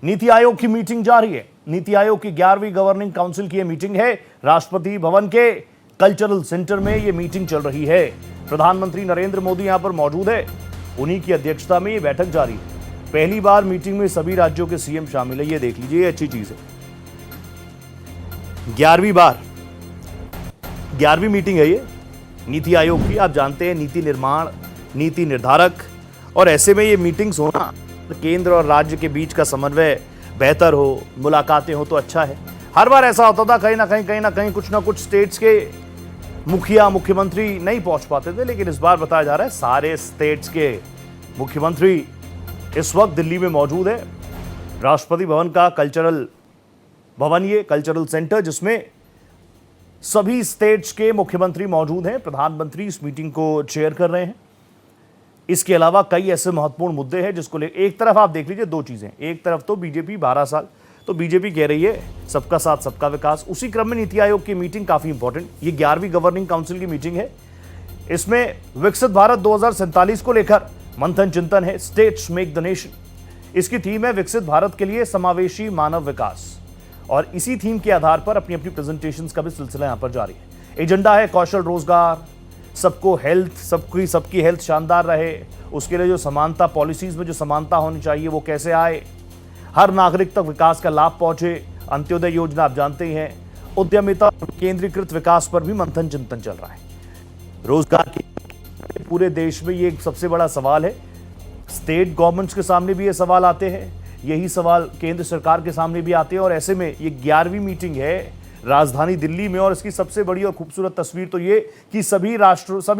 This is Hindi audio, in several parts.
नीति आयोग की मीटिंग जारी है। नीति आयोग की 11वीं गवर्निंग काउंसिल की यह मीटिंग है। राष्ट्रपति भवन के कल्चरल सेंटर में यह मीटिंग चल रही है। प्रधानमंत्री नरेंद्र मोदी यहां पर मौजूद है। उन्हीं की अध्यक्षता में यह बैठक जारी है। पहली बार मीटिंग में सभी राज्यों के सीएम शामिल है। ये देख लीजिए, ये अच्छी चीज है। 11वीं मीटिंग है ये नीति आयोग की। आप जानते हैं नीति निर्माण, नीति निर्धारक, और ऐसे में ये मीटिंग्स होना, केंद्र और राज्य के बीच का समन्वय बेहतर हो, मुलाकातें हो तो अच्छा है। हर बार ऐसा होता था, कहीं ना कहीं कुछ ना कुछ स्टेट्स के मुखिया, मुख्यमंत्री नहीं पहुंच पाते थे, लेकिन इस बार बताया जा रहा है सारे स्टेट्स के मुख्यमंत्री इस वक्त दिल्ली में मौजूद है। राष्ट्रपति भवन का कल्चरल भवन, ये कल्चरल सेंटर, जिसमें सभी स्टेट्स के मुख्यमंत्री मौजूद हैं। प्रधानमंत्री इस मीटिंग को चेयर कर रहे हैं। इसके अलावा कई ऐसे महत्वपूर्ण मुद्दे हैं जिसको ले, एक तरफ आप देख लीजिए दो चीजें। एक तरफ तो बीजेपी 12 साल तो बीजेपी कह रही है सबका साथ सबका विकास। उसी क्रम में नीति आयोग की मीटिंग काफी इंपॉर्टेंट, ये 11वीं गवर्निंग काउंसिल की मीटिंग है। इसमें विकसित भारत 2047 को लेकर मंथन चिंतन है। स्टेट्स मेक द नेशन, इसकी थीम है विकसित भारत के लिए समावेशी मानव विकास, और इसी थीम के आधार पर अपनी अपनी प्रेजेंटेशंस का भी सिलसिला यहां पर जारी है। एजेंडा है कौशल रोजगार, सबको हेल्थ, सबकी हेल्थ शानदार रहे, उसके लिए जो समानता, पॉलिसीज में जो समानता होनी चाहिए वो कैसे आए, हर नागरिक तक विकास का लाभ पहुंचे, अंत्योदय योजना आप जानते ही हैं, उद्यमिता, केंद्रीकृत विकास पर भी मंथन चिंतन चल रहा है। रोजगार की पूरे देश में ये एक सबसे बड़ा सवाल है। स्टेट गवर्नमेंट्स के सामने भी ये सवाल आते हैं, यही सवाल केंद्र सरकार के सामने भी आते हैं, और ऐसे में ये 11वीं मीटिंग है राजधानी दिल्ली में। और इसकी सबसे बड़ी और खूबसूरत तस्वीर तो ये कि सभी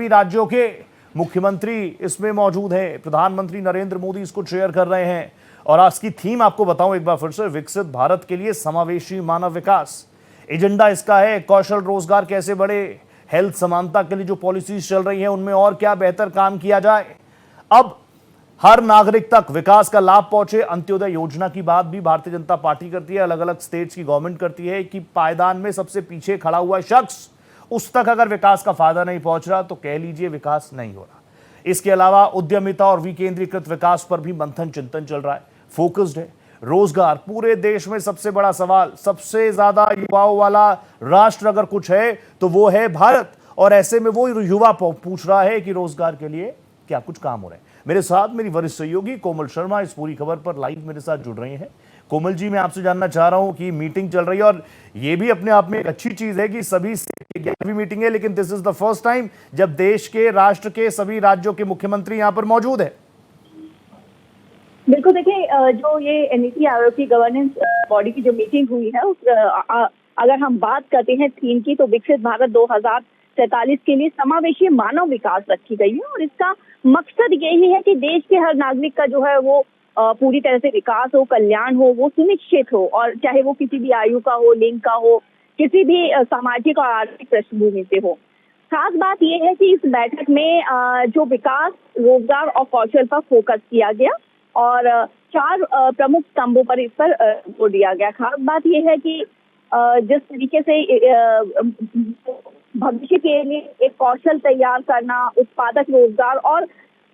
राज्यों के मुख्यमंत्री इसमें मौजूद हैं। प्रधानमंत्री नरेंद्र मोदी इसको चेयर कर रहे हैं। और आज की थीम आपको बताऊं एक बार फिर से, विकसित भारत के लिए समावेशी मानव विकास। एजेंडा इसका है कौशल रोजगार कैसे बढ़े, हेल्थ समानता के लिए जो पॉलिसीज चल रही हैं उनमें और क्या बेहतर काम किया जाए, अब हर नागरिक तक विकास का लाभ पहुंचे। अंत्योदय योजना की बात भी भारतीय जनता पार्टी करती है, अलग अलग स्टेट्स की गवर्नमेंट करती है कि पायदान में सबसे पीछे खड़ा हुआ शख्स, उस तक अगर विकास का फायदा नहीं पहुंच रहा तो कह लीजिए विकास नहीं हो रहा। इसके अलावा उद्यमिता और विकेंद्रीकृत विकास पर भी मंथन चिंतन चल रहा है, फोकस्ड है। रोजगार पूरे देश में सबसे बड़ा सवाल, सबसे ज्यादा युवाओं वाला राष्ट्र अगर कुछ है तो वो है भारत, और ऐसे में वो युवा पूछ रहा है कि रोजगार के लिए क्या कुछ काम हो रहे हैं। मेरे साथ मेरी वरिष्ठ सहयोगी कोमल शर्मा इस पूरी खबर पर लाइव मेरे साथ जुड़ रही हैं। कोमल जी, मैं आपसे जानना चाह रहा हूं कि मीटिंग चल रही है, और ये भी अपने आप में एक अच्छी चीज है कि सभी 11वीं मीटिंग है, लेकिन this is the first time जब देश के, राष्ट्र के सभी राज्यों के मुख्यमंत्री यहां पर मौजूद है। बिल्कुल, देखिए, जो ये नीति आयोग की गवर्नेंस बॉडी की जो मीटिंग हुई है, अगर हम बात करते हैं थीम की, तो विकसित भारत 2047 के लिए समावेशी मानव विकास रखी गई है। और इसका मकसद यही है कि देश के हर नागरिक का जो है वो पूरी तरह से विकास हो, कल्याण हो, वो सुनिश्चित हो, और चाहे वो किसी भी आयु का हो, लिंग का हो, किसी भी सामाजिक और आर्थिक पृष्ठभूमि से हो। खास बात यह है कि इस बैठक में जो विकास, रोजगार और कौशल पर फोकस किया गया, और 4 प्रमुख स्तंभों पर इस पर जोर दिया गया। खास बात यह है कि जिस तरीके से भविष्य के लिए एक कौशल तैयार करना, उत्पादक रोजगार और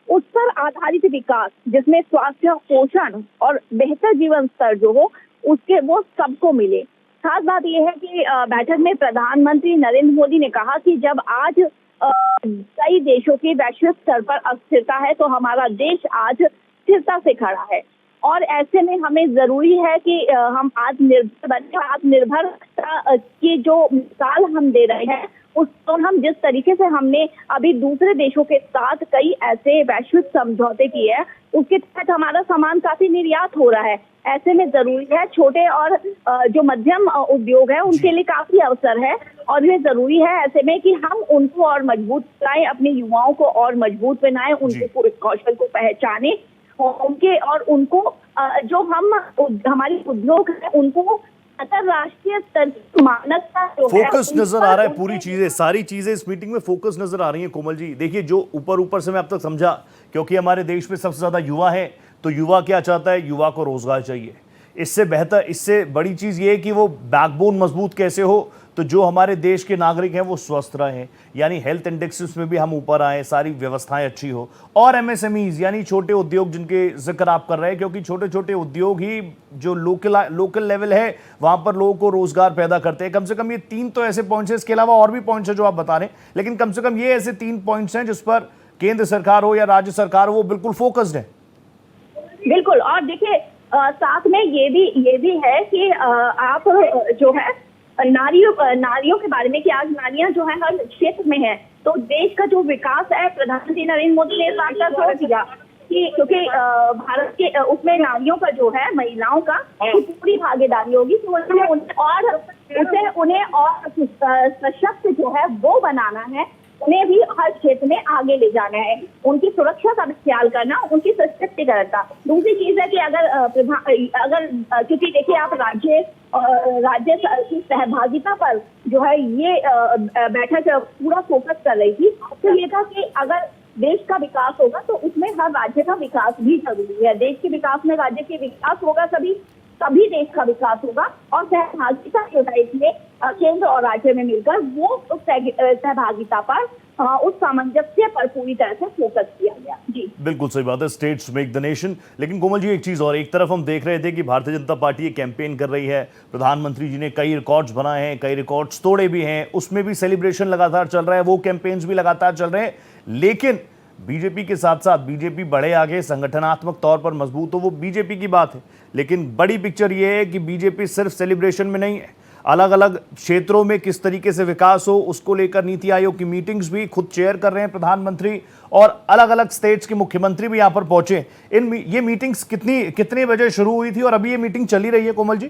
उस पर आधारित विकास, जिसमें स्वास्थ्य, पोषण और बेहतर जीवन स्तर जो हो उसके वो सबको मिले। खास बात यह है कि बैठक में प्रधानमंत्री नरेंद्र मोदी ने कहा कि जब आज कई देशों की वैश्विक स्तर पर अस्थिरता है, तो हमारा देश आज स्थिरता से खड़ा है, और ऐसे में हमें जरूरी है कि हम आत्मनिर्भर बने। आत्मनिर्भरता की जो मिसाल हम दे रहे हैं, उसको हम जिस तरीके से हमने अभी दूसरे देशों के साथ कई ऐसे वैश्विक समझौते किए हैं, उसके तहत हमारा सामान काफी निर्यात हो रहा है। ऐसे में जरूरी है, छोटे और जो मध्यम उद्योग है उनके लिए काफी अवसर है, और ये जरूरी है ऐसे में कि हम उनको और मजबूत बनाएं, अपने युवाओं को और मजबूत बनाएं, उनके कौशल को पहचाने, उनको जो हमारे उद्योग है उनको अंतरराष्ट्रीय स्तर की मानकता फोकस नजर आ रहा है। पूरी चीजें, सारी चीजें इस मीटिंग में फोकस नजर आ रही हैं। कोमल जी, देखिए, जो ऊपर से मैं अब तक समझा, क्योंकि हमारे देश में सबसे ज्यादा युवा है, तो युवा क्या चाहता है? युवा को रोजगार चाहिए। इससे बेहतर, इससे बड़ी चीज ये है कि वो बैकबोन मजबूत कैसे हो, तो जो हमारे देश के नागरिक हैं वो स्वस्थ रहें, यानी हेल्थ इंडेक्सेस में भी हम ऊपर आए, सारी व्यवस्थाएं अच्छी हो। और एमएसएमईज यानी छोटे उद्योग जिनके जिक्र आप कर रहे हैं, क्योंकि छोटे छोटे उद्योग ही जो लोकल लेवल है वहां पर लोगों को रोजगार पैदा करते हैं। कम से कम ये 3 तो ऐसे पॉइंट्स हैं, इसके अलावा और भी पॉइंट्स हैं जो आप बता रहे हैं, लेकिन कम से कम ये ऐसे 3 पॉइंट्स हैं जिस पर केंद्र सरकार हो या राज्य सरकार हो वो बिल्कुल फोकस्ड है। बिल्कुल। और देखिए साथ में ये भी है कि आप जो है नारियों के बारे में कि आज नारियां जो है हर क्षेत्र में है, तो देश का जो विकास है प्रधानमंत्री नरेंद्र मोदी ने इस बात का जोर दिया कि क्योंकि भारत के उसमें नारियों का जो है, महिलाओं का पूरी भागीदारी होगी, तो उन्हें और सशक्त जो है वो बनाना है, उन्हें भी हर क्षेत्र में आगे ले जाना है, उनकी सुरक्षा का भी ख्याल करना, उनकी सशक्तिकरण का। दूसरी चीज है कि अगर क्योंकि देखिए आप राज्य की सहभागिता पर जो है ये बैठक पूरा फोकस कर रही थी, तो ये था कि अगर देश का विकास होगा तो उसमें हर राज्य का विकास भी जरूरी है। देश के विकास में राज्य के विकास होगा, तभी देश का विकास होगा। और सहभागिता जो है इसमें केंद्र और राज्य में मिलकर वो उस सहभागिता पर उस सामंजस्य पर पूरी तरह से फोकस किया गया। जी बिल्कुल सही बात है, स्टेट्स मेक द नेशन। लेकिन कोमल जी एक चीज और, एक तरफ हम देख रहे थे कि भारतीय जनता पार्टी ये कैंपेन कर रही है, प्रधानमंत्री जी ने कई रिकॉर्ड्स बनाए हैं, कई रिकॉर्ड्स तोड़े भी हैं, उसमें भी सेलिब्रेशन लगातार चल रहा है, वो कैंपेन्स भी लगातार चल रहे हैं। लेकिन बीजेपी के साथ साथ बीजेपी बढ़े आगे, संगठनात्मक तौर पर मजबूत हो, वो बीजेपी की बात है, लेकिन बड़ी पिक्चर ये है कि बीजेपी सिर्फ सेलिब्रेशन में नहीं है, अलग अलग क्षेत्रों में किस तरीके से विकास हो उसको लेकर नीति आयोग की मीटिंग्स भी खुद चेयर कर रहे हैं प्रधानमंत्री, और अलग अलग स्टेट्स के मुख्यमंत्री भी यहां पर पहुंचे। ये मीटिंग्स कितने बजे शुरू हुई थी और अभी ये मीटिंग चली रही है कोमल जी?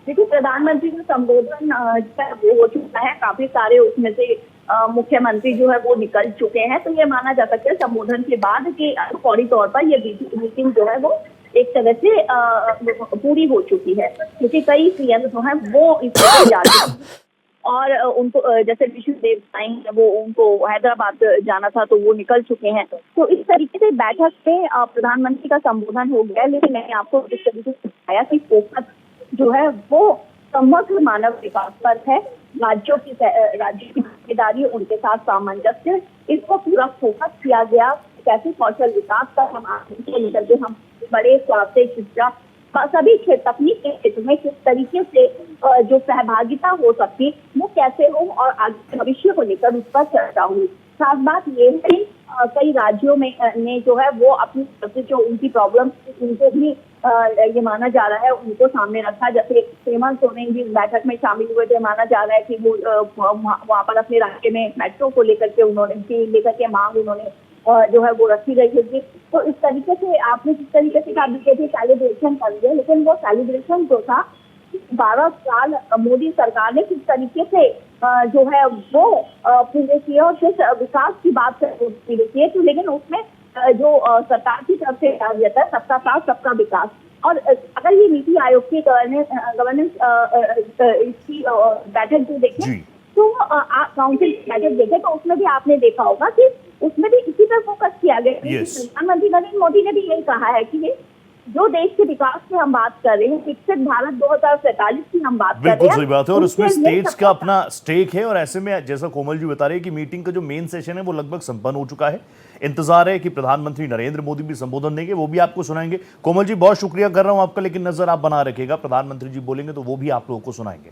देखिए प्रधानमंत्री का संबोधन हो चुका है, काफी सारे उसमें से मुख्यमंत्री जो है वो निकल चुके हैं, तो ये माना जा सकता है संबोधन के बाद कि फौरी तौर पर ये मीटिंग जो है वो एक तरह से पूरी हो चुकी है, क्योंकि कई सीएम जो है वो इसमें जा चुके हैं। और उनको जैसे विष्णुदेव साई है वो उनको हैदराबाद जाना था तो वो निकल चुके हैं। तो इस तरीके से बैठक में प्रधानमंत्री का संबोधन हो गया, लेकिन मैंने आपको इस तरीके से बताया कि फोकस जो है वो समग्र मानव विकास पर है, राज्य की भागीदारी, उनके साथ सामंजस्य, इसको पूरा फोकस किया गया। कैसे कौशल विकास का हम आगे लेकर के हम बड़े स्वास्थ्य, शिक्षा, सभी क्षेत्र, तकनीक के क्षेत्र में किस तरीके से जो सहभागिता हो सकती वो कैसे हो, और आगे भविष्य को लेकर उस पर चर्चा हुई। खास बात ये है कि कई राज्यों में ने जो है वो अपनी जो उनकी प्रॉब्लम उनको भी ये माना जा रहा है उनको सामने रखा। जैसे हेमंत सोरेन भी बैठक में शामिल हुए थे, माना जा रहा है कि वो वहाँ पर अपने राज्य में मेट्रो को लेकर के मांग उन्होंने जो है वो रखी गई थी। तो इस तरीके से आपने जिस तरीके से कहा बीजेपी सेलिब्रेशन कर दिया, लेकिन वो सेलिब्रेशन जो था 12 साल मोदी सरकार ने किस तरीके से जो है वो पूरे किए और किस विकास की बात देखिए, तो लेकिन उसमें जो सरकार की तरफ से कहा जाता है सबका साथ सबका विकास। और अगर ये नीति आयोग की गवर्नेंस इसकी बैठक जो देखें तो काउंसिल की बैठक देखें तो उसमें भी आपने देखा होगा कि उसमें भी इसी पर फोकस किया गया। प्रधानमंत्री नरेंद्र मोदी ने भी यही कहा है कि जो देश के विकास की हम बात कर रहे हैं, विकसित भारत 2047 की हम बात कर रहे हैं, बिल्कुल सही बात है, और उसमें स्टेट्स का अपना स्टेक है। और ऐसे में जैसा कोमल जी बता रहे हैं कि मीटिंग का जो मेन सेशन है वो लगभग संपन्न हो चुका है। इंतजार है कि प्रधानमंत्री नरेंद्र मोदी भी संबोधन देंगे, वो भी आपको सुनाएंगे। कोमल जी बहुत शुक्रिया कर रहा हूं आपका, लेकिन नजर आप बना रखिएगा, प्रधानमंत्री जी बोलेंगे तो वो भी आप लोगों को सुनाएंगे।